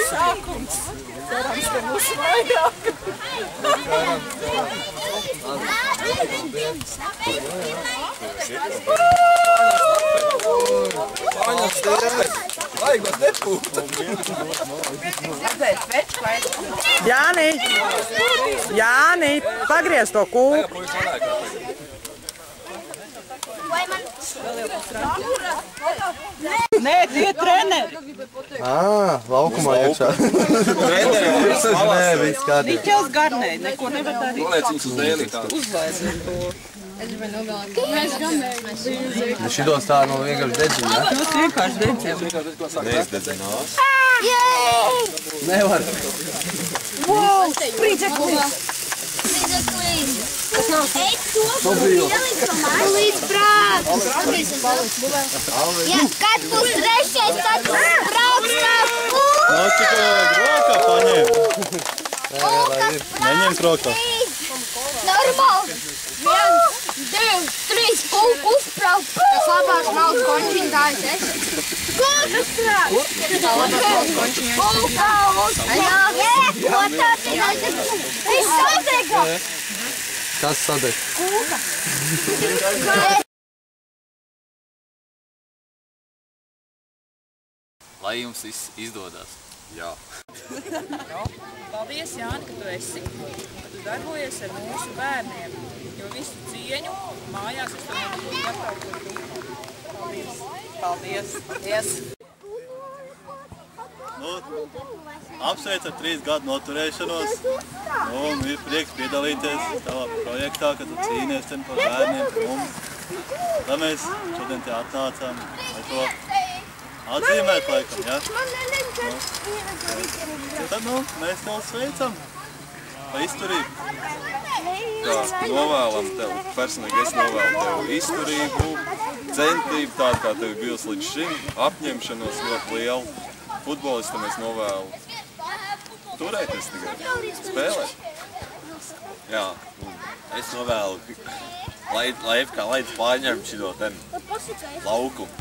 Sākums. Cerams, ka būs vairāk. Vajag man nepūta. Jāni, pagriez to kūku. Nē, tie treneri. Laukumā iekšā. Nē, viss kārtībā. Niķels garnē, neko nevar darīt. Noliec viņus uz dēlī tādu. Uzlaizim to. Šitos tā no vienkārši dedzina, ja? Jūs vienkārši dedzina. Neizdedzinās. Nevar. Wow, sprīdzeklīs. To bija. Līdz prāts. Ja kad būs trešais, tad prāts tās Nav tikai rokā paņēm. Neņem krokā. Normāli. 1, 2, 3 kūku uzprāt. Tas labāk nav končiņu dājas esi. Kūku uzprāt. Tā labāk nav končiņu esi. Kūku uzprāt. Ko tā zināt? Viss sadega. Kas sadeg? Kūka. Lai jums viss izdodas. Jā. Paldies, Jāni, ka tu esi, ka tu darbojies ar mūsu bērniem, jo visu cieņu mājās es to nebūtu gatavs. Paldies. Paldies. Apsveic ar 3 gadu noturēšanos. Ir prieks piedalīties tavā projektā, kad tu cīnies par bērniem, par mums. Tā mēs šodien te atnācām ar to atzīmēt laikam, ja? Tad, mēs tev sveicam par izturību. Novēlam tev, personīgi es novēlu tev izturību, centību, tādu kā tev bijusi līdz šim, apņemšanos ļoti lielu. Futbolistam es novēlu turēties tikai, spēlēt. Jā, es novēlu, lai FK Laids pārņem šito ten laukumu,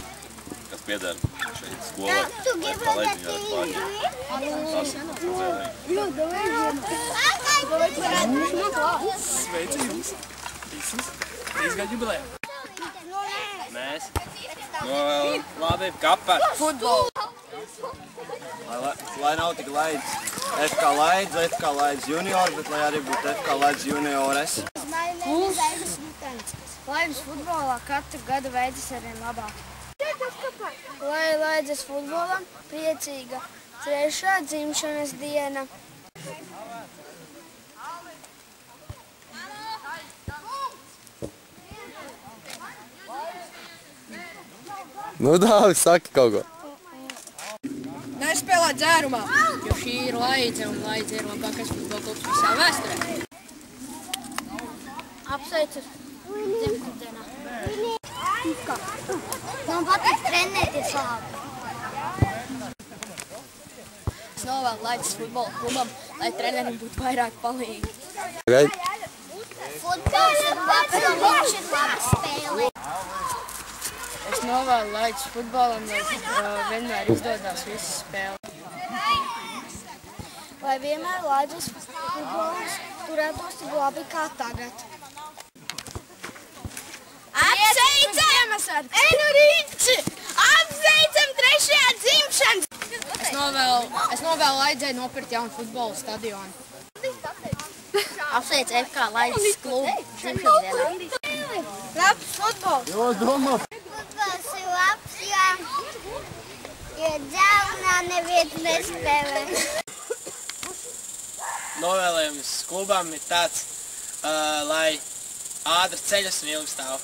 kas pieder šeit skolai. FK Laids viņu varētu pārņemt. Sveicu jums visus 3 gadu jubilejā. Mēs novēlam labi kapēt. Futbolu. Lai nav tik Laids FK Laids junior, bet lai arī būtu FK Laids juniores. Lai jums futbolā katru gadu veicas arvien labāk. Lai Laidzes futbolam priecīga 3. dzimšanas diena. Nu dāvis, saki kaut ko. Nespēlēt dzērumā. Jo šī ir Laidze, un Laidze ir labākais futbola klubs visā vēsturē. Apsveicu dzimšanas dienā. Man patīk trenēties labi. Es novēlu Laidzes futbola klubam, lai trenerim būtu vairāk palīgi. Futbols ir labs, jo viņš ir labi spēlē. Es novēlu Laidzes futbolam, lai vienmēr izdodās visas spēles. Lai vienmēr Laidzes futbols turētos tik labi kā tagad. Apsveicam! Enurici! Apsveicam 3. dzimšanas! Es novēlu Laidzei nopirkt jaunu futbola stadionu. Apsveic FK Laidzes klubu dzimšanas dienā. Labs futbols! Jo, domā. Futbols ir labs, jo dzelnā nevieta nespēlē. Novēlējums klubam ir tāds, lai ātri ceļas un ilgi stāv.